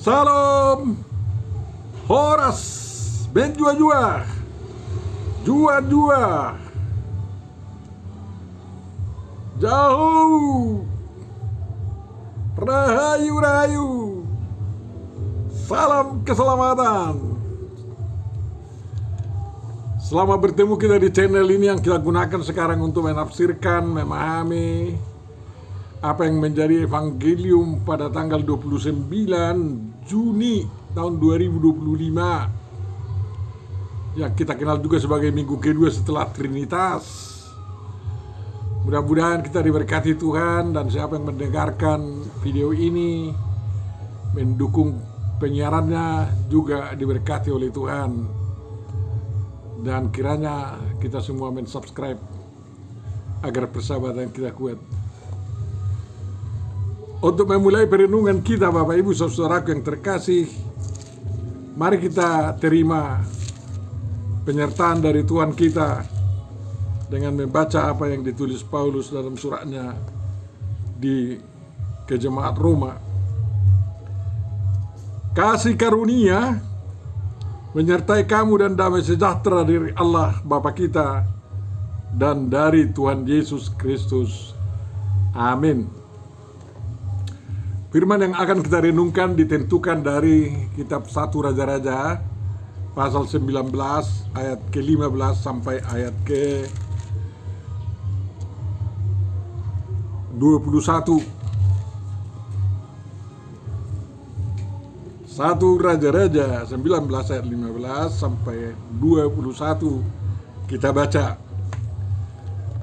Salam Horas Benjua-jua Jua-jua Jauh Rahayu-rahayu. Salam keselamatan. Selamat bertemu kita di channel ini yang kita gunakan sekarang untuk menafsirkan, memahami apa yang menjadi evangelium pada tanggal 29 Juni tahun 2025 yang kita kenal juga sebagai minggu kedua setelah Trinitas. Mudah-mudahan kita diberkati Tuhan, dan siapa yang mendengarkan video ini mendukung penyiarannya juga diberkati oleh Tuhan, dan kiranya kita semua mensubscribe agar persahabatan kita kuat. Untuk memulai perenungan kita, Bapak Ibu Saudaraku yang terkasih, mari kita terima penyertaan dari Tuhan kita dengan membaca apa yang ditulis Paulus dalam suratnya ke jemaat Roma. Kasih karunia menyertai kamu dan damai sejahtera dari Allah Bapa kita dan dari Tuhan Yesus Kristus. Amin. Firman yang akan kita renungkan ditentukan dari kitab 1 Raja-Raja pasal 19 ayat ke-15 sampai ayat ke-21. 1 Raja-Raja 19 ayat 15 sampai 21. Kita baca.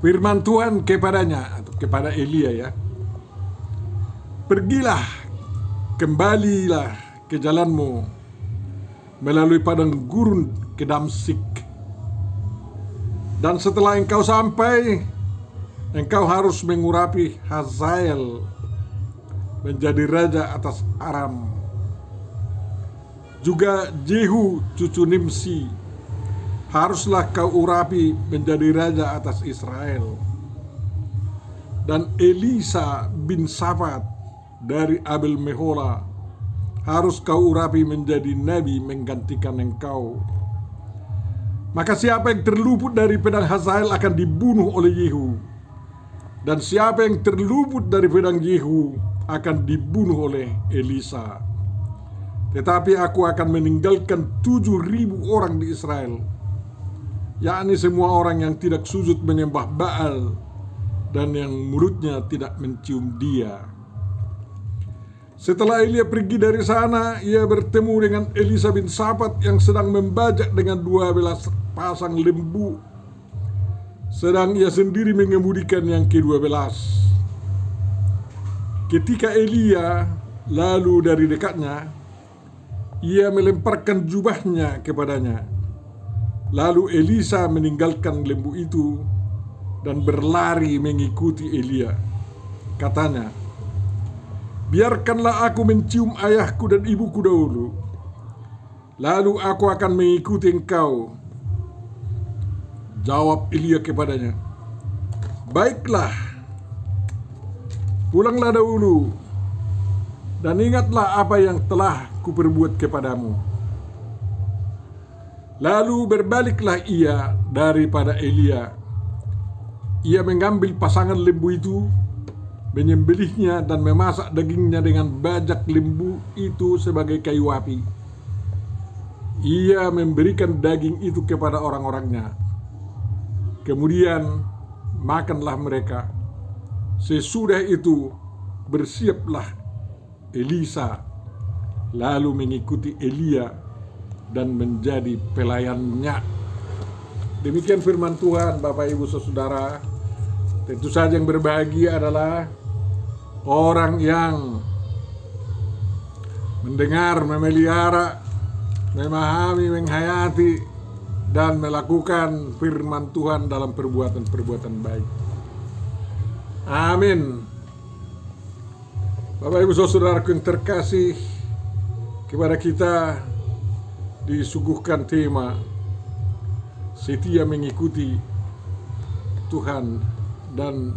Firman Tuhan kepadanya, atau kepada Elia ya. Pergilah, kembalilah ke jalanmu melalui padang gurun ke Damsyik. Dan setelah engkau sampai, engkau harus mengurapi Hazael menjadi raja atas Aram. Juga Jehu cucu Nimsi haruslah kau urapi menjadi raja atas Israel. Dan Elisa bin Safat dari Abel Mehola harus kau urapi menjadi nabi menggantikan engkau. Maka siapa yang terluput dari pedang Hazael akan dibunuh oleh Yehu, dan siapa yang terluput dari pedang Yehu akan dibunuh oleh Elisa. Tetapi aku akan meninggalkan 7.000 orang di Israel, yakni semua orang yang tidak sujud menyembah Baal dan yang mulutnya tidak mencium dia. Setelah Elia pergi dari sana, ia bertemu dengan Elisa bin Safat yang sedang membajak dengan 12 pasang lembu, sedang ia sendiri mengemudikan yang ke-12. Ketika Elia lalu dari dekatnya, ia melemparkan jubahnya kepadanya. Lalu Elisa meninggalkan lembu itu dan berlari mengikuti Elia. Katanya, biarkanlah aku mencium ayahku dan ibuku dahulu, lalu aku akan mengikuti engkau. Jawab Elia kepadanya, baiklah, pulanglah dahulu, dan ingatlah apa yang telah kuperbuat kepadamu. Lalu berbaliklah ia daripada Elia. Ia mengambil pasangan lembu itu, menyembelihnya dan memasak dagingnya dengan bajak lembu itu sebagai kayu api. Ia memberikan daging itu kepada orang-orangnya. Kemudian makanlah mereka. Sesudah itu bersiaplah Elisa, lalu mengikuti Elia dan menjadi pelayannya. Demikian firman Tuhan, Bapak Ibu Saudara. Tentu saja yang berbahagia adalah orang yang mendengar, memelihara, memahami, menghayati, dan melakukan firman Tuhan dalam perbuatan-perbuatan baik. Amin. Bapak Ibu Saudaraku yang terkasih, kepada kita disuguhkan tema setia mengikuti Tuhan dan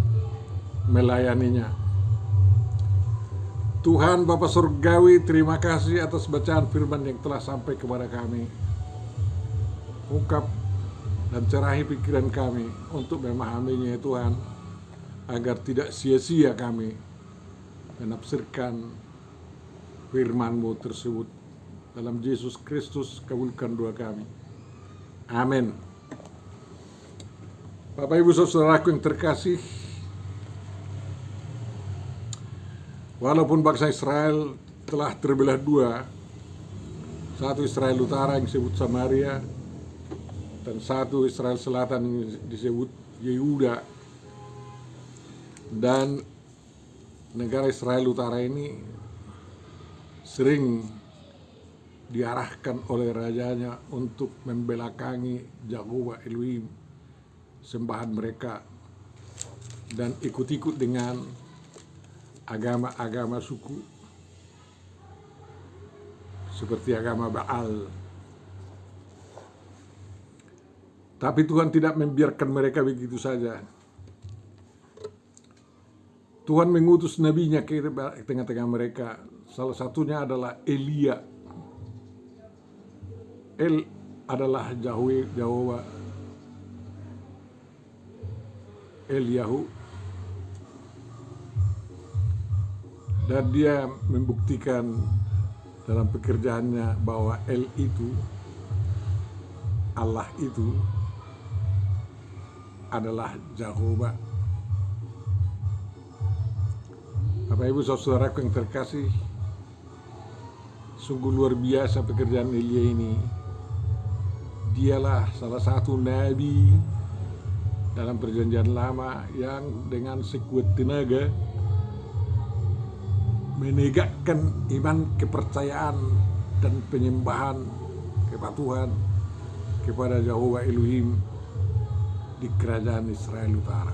melayaninya. Tuhan Bapa Surgawi, terima kasih atas bacaan firman yang telah sampai kepada kami. Ungkap dan cerahi pikiran kami untuk memahaminya ya Tuhan, agar tidak sia-sia kami menafsirkan firman-Mu tersebut. Dalam Yesus Kristus kabulkan doa kami. Amin. Bapak Ibu Saudaraku yang terkasih, walaupun bangsa Israel telah terbelah dua, satu Israel Utara yang disebut Samaria, dan satu Israel Selatan yang disebut Yehuda, dan negara Israel Utara ini sering diarahkan oleh rajanya untuk membelakangi Jehovah Elohim, sembahan mereka, dan ikut-ikut dengan agama-agama suku seperti agama Baal. Tapi Tuhan tidak membiarkan mereka begitu saja. Tuhan mengutus nabinya ke tengah-tengah mereka. Salah satunya adalah Elia. El adalah Jehovah Eliyahu, dan dia membuktikan dalam pekerjaannya bahwa El itu, Allah itu adalah Jehovah. Bapak Ibu Saudaraku yang terkasih, sungguh luar biasa pekerjaan Elia ini. Dialah salah satu nabi dalam perjanjian lama yang dengan sekuat tenaga menegakkan iman, kepercayaan, dan penyembahan kepatuhan kepada Jehovah Elohim di kerajaan Israel Utara.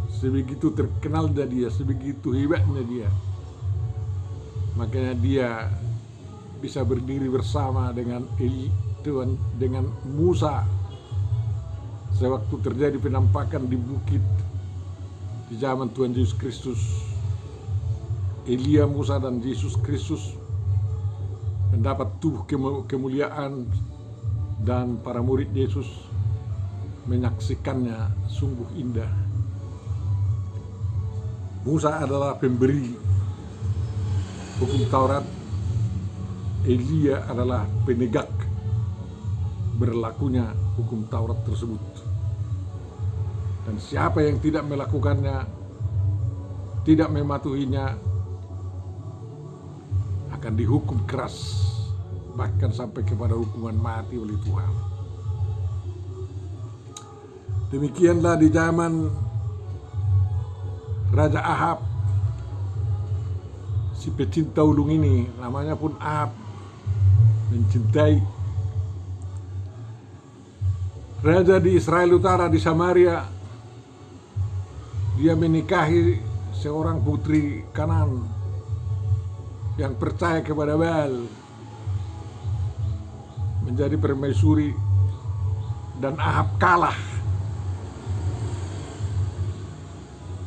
Sebegitu terkenal dia, sebegitu hebatnya dia. Makanya dia bisa berdiri bersama dengan Tuhan, dengan Musa sewaktu terjadi penampakan di bukit di zaman Tuhan Yesus Kristus. Elia, Musa, dan Yesus Kristus mendapat tubuh kemuliaan, dan para murid Yesus menyaksikannya sungguh indah. Musa adalah pemberi hukum Taurat, Elia adalah penegak berlakunya hukum Taurat tersebut. Dan siapa yang tidak melakukannya, tidak mematuhinya, akan dihukum keras, bahkan sampai kepada hukuman mati oleh Tuhan. Demikianlah di zaman Raja Ahab, si pecinta ulung ini, namanya pun Ahab, mencintai raja di Israel Utara, di Samaria. Dia menikahi seorang putri Kanaan yang percaya kepada Baal, menjadi permaisuri, dan Ahab kalah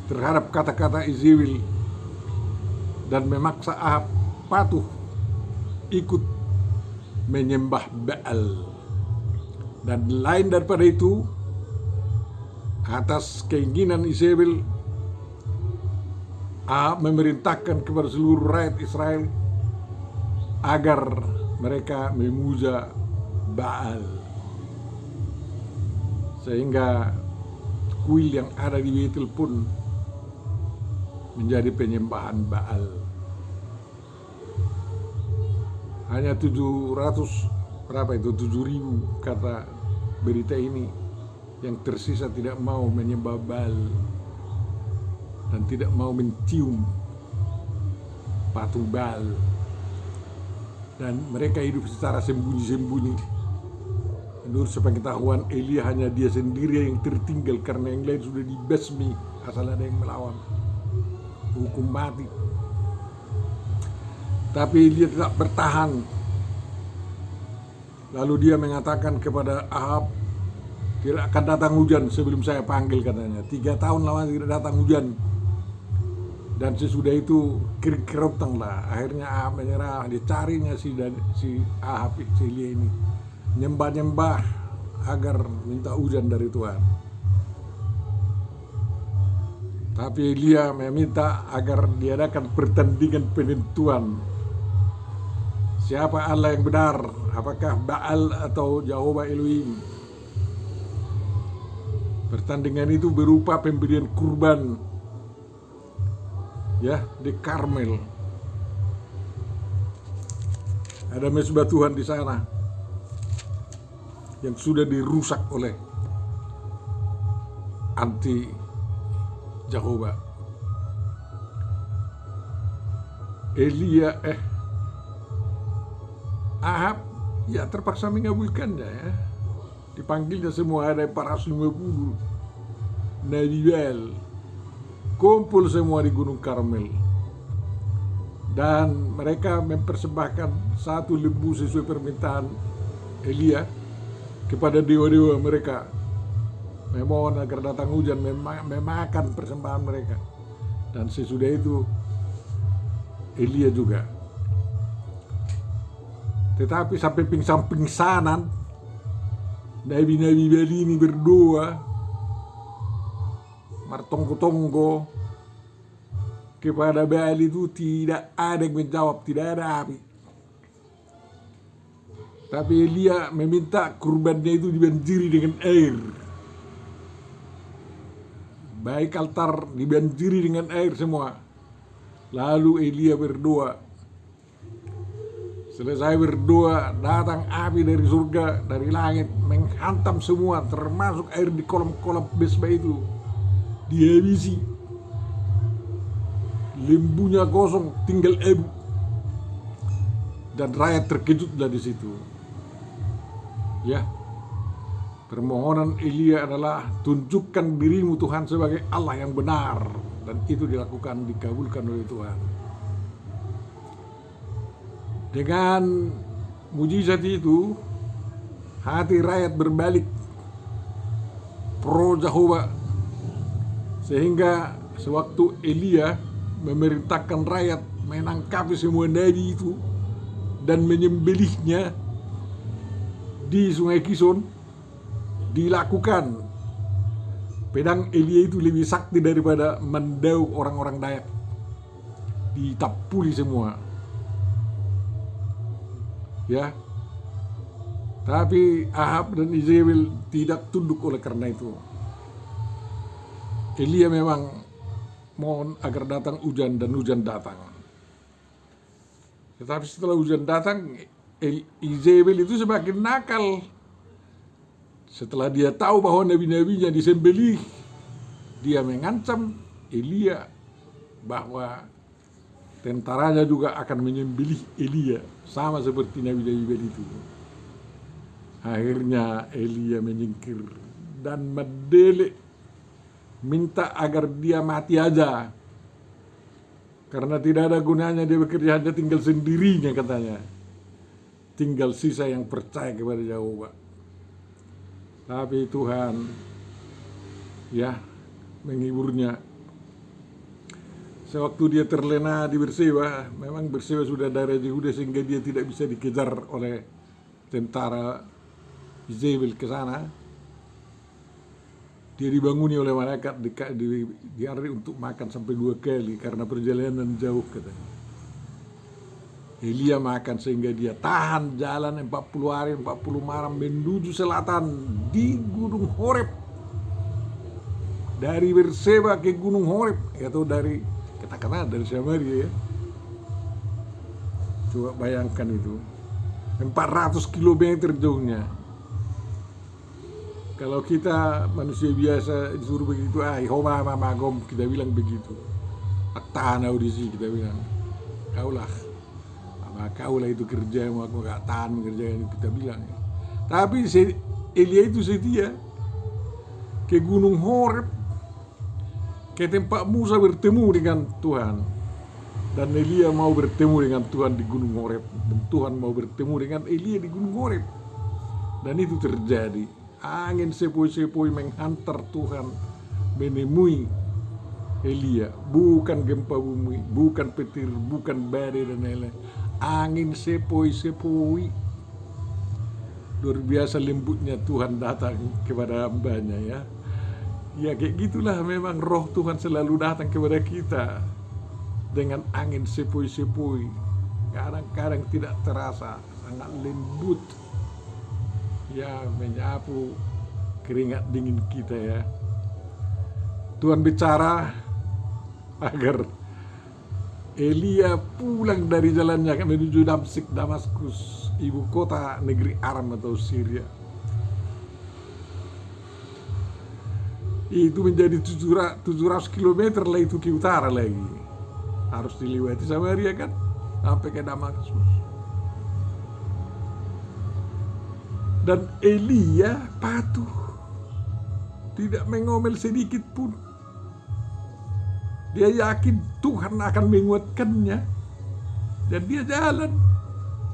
terhadap kata-kata Izewil dan memaksa Ahab patuh ikut menyembah Baal. Dan lain daripada itu, atas keinginan Izebel, Ahab memerintahkan kepada seluruh rakyat Israel agar mereka memuja Baal, sehingga kuil yang ada di Betel pun menjadi penyembahan Baal. Hanya 7.000 kata berita ini yang tersisa tidak mau menyembah Baal dan tidak mau mencium patung Baal, dan mereka hidup secara sembunyi-sembunyi. Menurut sepengetahuan Elia, hanya dia sendiri yang tertinggal karena yang lain sudah dibasmi asal ada yang melawan, hukum mati. Tapi Elia tetap bertahan. Lalu dia mengatakan kepada Ahab, tidak akan datang hujan sebelum saya panggil, katanya. 3 tahun lama tidak datang hujan. Dan sesudah itu kerotang lah. Akhirnya Ahab menyerah. Dicarinya si Ahab, si Elia ini, nyembah agar minta hujan dari Tuhan. Tapi Elia meminta agar diadakan pertandingan penentuan siapa Allah yang benar, apakah Baal atau Jehovah Elohim. Pertandingan itu berupa pemberian kurban, ya, di Karmel. Ada mezbah Tuhan di sana yang sudah dirusak oleh anti Jehovah. Ahab ya terpaksa mengabulkannya, ya. Dipanggilnya semua, ada 450 Nabi Baal, kumpul semua di Gunung Karmel, dan mereka mempersembahkan 1 lembu sesuai permintaan Elia kepada dewa-dewa mereka, memohon agar datang hujan, memakan persembahan mereka. Dan sesudah itu Elia juga. Tetapi sampai pingsan-pingsanan nabi-nabi Bali ini berdoa martonggo-tonggo kepada Baal, itu tidak ada yang menjawab, tidak ada api. Tapi Elia meminta kurbannya itu dibanjiri dengan air. Baik altar dibanjiri dengan air semua. Lalu Elia berdoa. Selesai berdoa, datang api dari surga, dari langit, menghantam semua, termasuk air di kolam-kolam mezbah itu. Dihabisi. Lembunya kosong, tinggal abu. Dan rakyat terkejutlah di situ. Ya. Permohonan Elia adalah, tunjukkan dirimu Tuhan sebagai Allah yang benar. Dan itu dilakukan, dikabulkan oleh Tuhan. Dengan mujizat itu, hati rakyat berbalik pro Jehovah, sehingga sewaktu Elia memerintahkan rakyat menangkap semua nabi itu dan menyembelihnya di Sungai Kison, dilakukan. Pedang Elia itu lebih sakti daripada mendauk orang-orang Dayak, ditapuli semua. Ya, tapi Ahab dan Izebel tidak tunduk oleh karena itu. Elia memang mohon agar datang hujan, dan hujan datang. Tetapi setelah hujan datang, Izebel itu semakin nakal. Setelah dia tahu bahwa nabi-nabinya disembelih, dia mengancam Elia bahwa tentaranya juga akan menyembelih Elia, sama seperti nabi-nabi Baal itu. Akhirnya Elia menyingkir dan mendelik, minta agar dia mati aja, karena tidak ada gunanya dia bekerja, hanya tinggal sendirinya katanya. Tinggal sisa yang percaya kepada Jehovah. Tapi Tuhan ya menghiburnya. Sewaktu dia terlena di Berseba, memang Berseba sudah daerah Yehuda sehingga dia tidak bisa dikejar oleh tentara Izebel ke sana. Dia dibanguni oleh malaikat, diari untuk makan sampai 2 kali karena perjalanan jauh katanya. Elia makan sehingga dia tahan jalan 40 hari 40 malam menuju selatan di Gunung Horeb. Dari Berseba ke Gunung Horeb, atau dari katakanlah dari Samaria, ya. Coba bayangkan itu, 400 km jauhnya. Kalau kita manusia biasa disuruh begitu, homa mamagom, kita bilang begitu. Tahan audisi, kita bilang, kaulah itu kerja, aku gak tahan kerjaan, kita bilang. Tapi Elia itu setia ke Gunung Horeb, ke tempat Musa bertemu dengan Tuhan. Dan Elia mau bertemu dengan Tuhan di Gunung Horeb, dan Tuhan mau bertemu dengan Elia di Gunung Horeb. Dan itu terjadi. Angin sepoi-sepoi menghantar Tuhan menemui Elia. Bukan gempa bumi, bukan petir, bukan badai dan lain-lain. Angin sepoi-sepoi. Luar biasa lembutnya Tuhan datang kepada hambanya ya. Ya kayak gitulah memang roh Tuhan selalu datang kepada kita dengan angin sepoi-sepoi. Kadang-kadang tidak terasa, sangat lembut. Ya menyapu keringat dingin kita ya. Tuhan bicara agar Elia pulang dari jalannya menuju Damaskus, ibu kota negeri Aram atau Syria. Itu menjadi 700 km lah itu ke utara lagi. Harus dilewati Samaria kan, sampai ke Damaskus. Dan Elia patuh, tidak mengomel sedikit pun. Dia yakin Tuhan akan menguatkannya, dan dia jalan.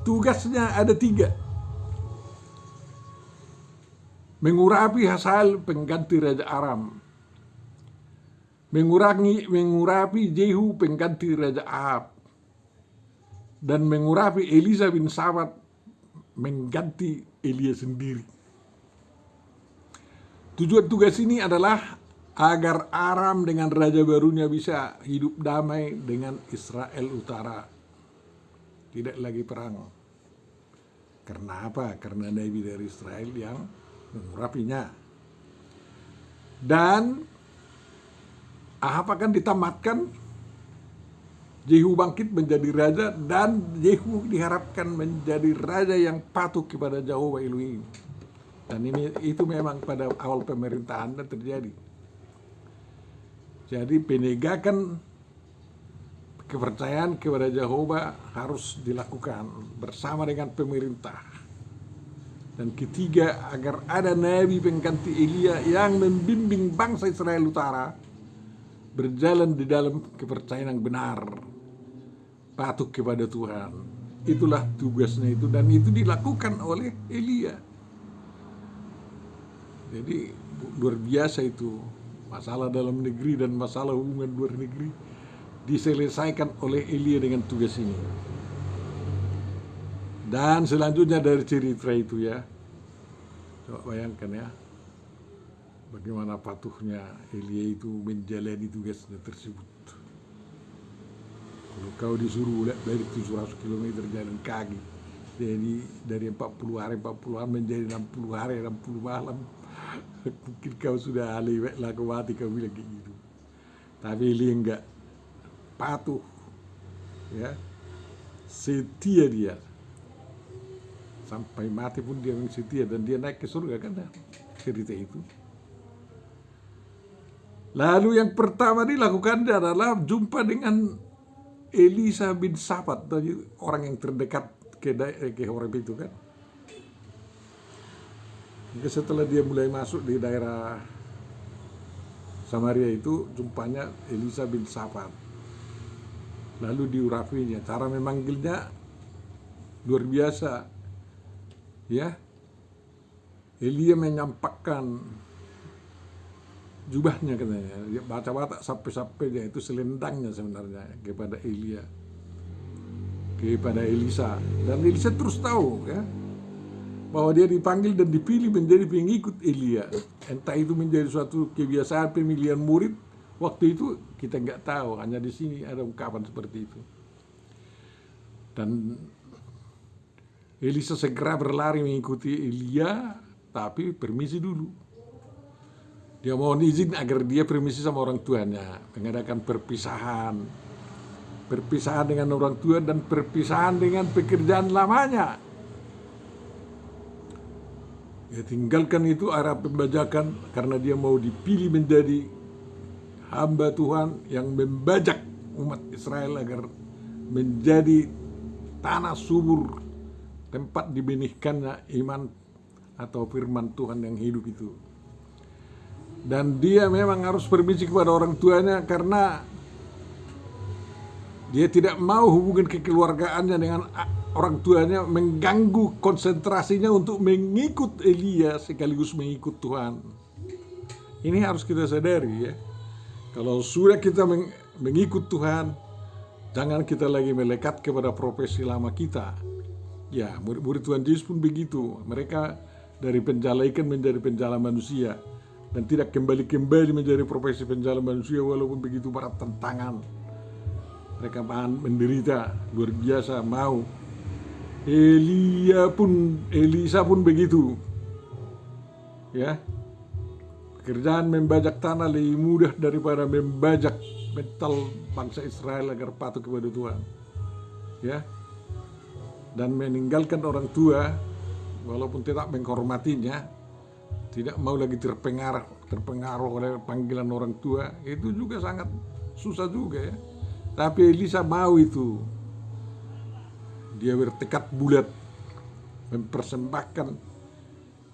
Tugasnya ada 3. Mengurapi Hazael pengganti Raja Aram, mengurapi Jehu pengganti Raja Ahab, dan mengurapi Elisa bin Safat mengganti Elia sendiri. Tujuan tugas ini adalah agar Aram dengan raja barunya bisa hidup damai dengan Israel Utara. Tidak lagi perang. Karena apa? Karena Nabi dari Israel yang mengurapinya. Dan Ahab akan ditamatkan, Jehu bangkit menjadi raja, dan Jehu diharapkan menjadi raja yang patuh kepada Jehovah Elohim. Dan itu memang pada awal pemerintahan terjadi. Jadi penegakan kepercayaan kepada Jehovah harus dilakukan bersama dengan pemerintah. Dan ketiga, agar ada nabi pengganti Elia yang membimbing bangsa Israel Utara berjalan di dalam kepercayaan yang benar, patuh kepada Tuhan. Itulah tugasnya itu, dan itu dilakukan oleh Elia. Jadi luar biasa itu. Masalah dalam negeri dan masalah hubungan luar negeri diselesaikan oleh Elia dengan tugas ini. Dan selanjutnya dari cerita itu ya, coba bayangkan ya, bagaimana patuhnya Elia itu menjalani tugasnya tersebut. Kalau kau disuruh dari 700 km jalan kaki, jadi dari 40 hari menjadi 60 hari 60 malam, mungkin kau sudah lewat lah, kau mati, kau bilang kayak gitu. Tapi Elia enggak, patuh ya, setia dia sampai mati pun dia setia, dan dia naik ke surga kan, cerita itu. Lalu yang pertama dilakukan adalah jumpa dengan Elisa bin Safat, orang yang terdekat ke Horeb itu kan. Setelah dia mulai masuk di daerah Samaria itu, jumpanya Elisa bin Safat. Lalu diurapinya, cara memanggilnya luar biasa. Ya, Elia menyampakkan jubahnya katanya, dia baca-baca sampai dia itu selendangnya sebenarnya kepada Elia, kepada Elisa. Dan Elisa terus tahu ya, bahwa dia dipanggil dan dipilih menjadi pengikut Elia. Entah itu menjadi suatu kebiasaan pemilihan murid, waktu itu kita nggak tahu, hanya di sini ada ungkapan seperti itu. Dan Elisa segera berlari mengikuti Elia, tapi permisi dulu. Dia mohon izin agar dia permisi sama orang tuanya, mengadakan perpisahan dengan orang tua dan perpisahan dengan pekerjaan lamanya. Dia tinggalkan itu arah pembajakan karena dia mau dipilih menjadi hamba Tuhan yang membajak umat Israel agar menjadi tanah subur, tempat dibenihkannya iman atau firman Tuhan yang hidup itu. Dan dia memang harus permisi kepada orang tuanya, karena Dia tidak mau hubungan kekeluargaannya dengan orang tuanya mengganggu konsentrasinya untuk mengikut Elia sekaligus mengikut Tuhan. Ini harus kita sadari ya. Kalau sudah kita mengikut Tuhan, jangan kita lagi melekat kepada profesi lama kita. Ya, murid-murid Tuhan Yesus pun begitu. Mereka dari penjala ikan menjadi penjala manusia. Dan tidak kembali menjadi profesi penjala manusia walaupun begitu berat tantangan. Mereka menderita luar biasa mau. Elisa pun begitu. Ya. Pekerjaan membajak tanah lebih mudah daripada membajak mental bangsa Israel agar patuh kepada Tuhan. Ya. Dan meninggalkan orang tua walaupun tidak menghormatinya, tidak mau lagi terpengaruh oleh panggilan orang tua, itu juga sangat susah juga ya. Tapi Elisa mau itu. Dia bertekad bulat mempersembahkan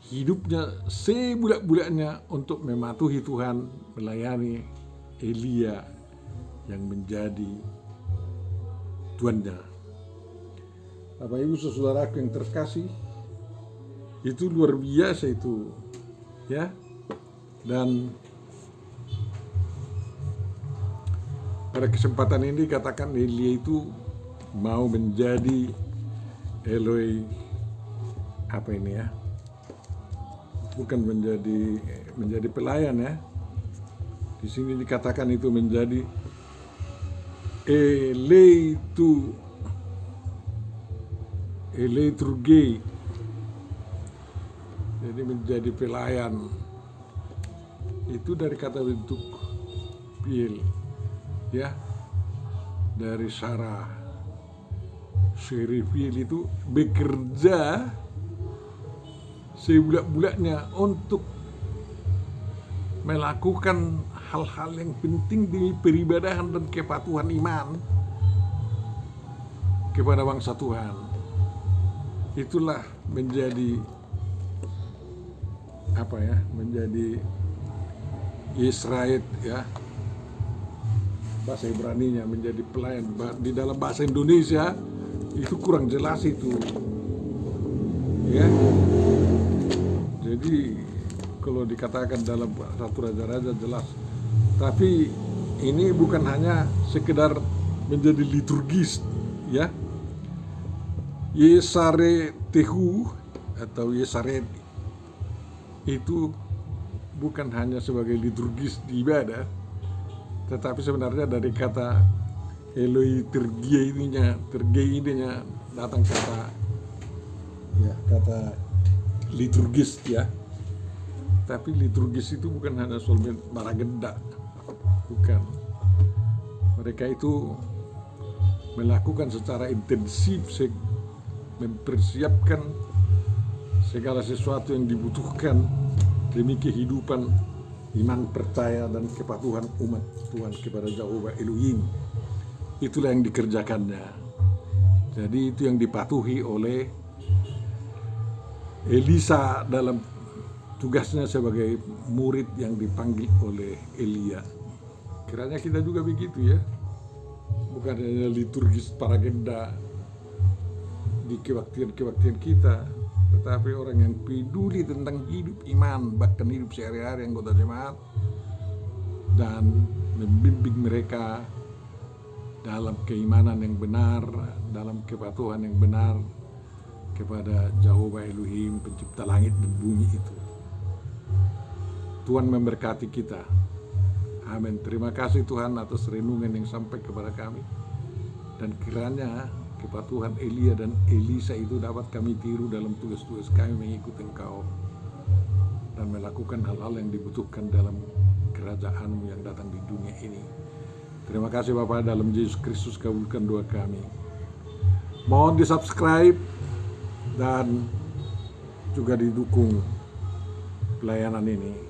hidupnya sebulat-bulatnya untuk mematuhi Tuhan, melayani Elia yang menjadi tuannya. Bapak Ibu saudaraku yang terkasih, itu luar biasa itu ya. Dan pada kesempatan ini katakan Elia itu mau menjadi Eloi apa ini ya? Bukan menjadi pelayan ya. Di sini dikatakan itu menjadi Eleiturgei. Jadi menjadi pelayan. Itu dari kata bentuk Piel ya. Dari Sarah. Serifil itu bekerja sebulat-bulatnya untuk melakukan hal-hal yang penting di peribadahan dan kepatuhan iman kepada bangsa Tuhan. Itulah menjadi menjadi Israel ya. Bahasa Ibraninya menjadi pelayan. Di dalam bahasa Indonesia itu kurang jelas itu ya. Jadi kalau dikatakan dalam satu raja-raja jelas, tapi ini bukan hanya sekedar menjadi liturgis ya. Yesaretehu atau Yesaret itu bukan hanya sebagai liturgis di ibadah, tetapi sebenarnya dari kata Eloi tergei ininya datang kata liturgis ya. Tapi liturgis itu bukan hanya soal maragenda, bukan. Mereka itu melakukan secara intensif, mempersiapkan segala sesuatu yang dibutuhkan demi kehidupan iman, percaya dan kepatuhan umat Tuhan kepada Jehovah Elohim. Itulah yang dikerjakannya. Jadi itu yang dipatuhi oleh Elisa dalam tugasnya sebagai murid yang dipanggil oleh Elia. Kiranya kita juga begitu ya. Bukan hanya liturgis paragenda di kebaktian-kebaktian kita, tetapi orang yang peduli tentang hidup iman, bahkan hidup sehari-hari anggota jemaat, dan membimbing mereka dalam keimanan yang benar, dalam kepatuhan yang benar kepada Jehovah Elohim, pencipta langit dan bumi itu. Tuhan memberkati kita. Amin. Terima kasih Tuhan atas renungan yang sampai kepada kami. Dan kiranya kepatuhan Elia dan Elisa itu dapat kami tiru dalam tugas-tugas kami mengikuti Engkau dan melakukan hal-hal yang dibutuhkan dalam kerajaan-Mu yang datang di dunia ini. Terima kasih Bapa, dalam Yesus Kristus kabulkan doa kami. Mohon di-subscribe dan juga didukung pelayanan ini.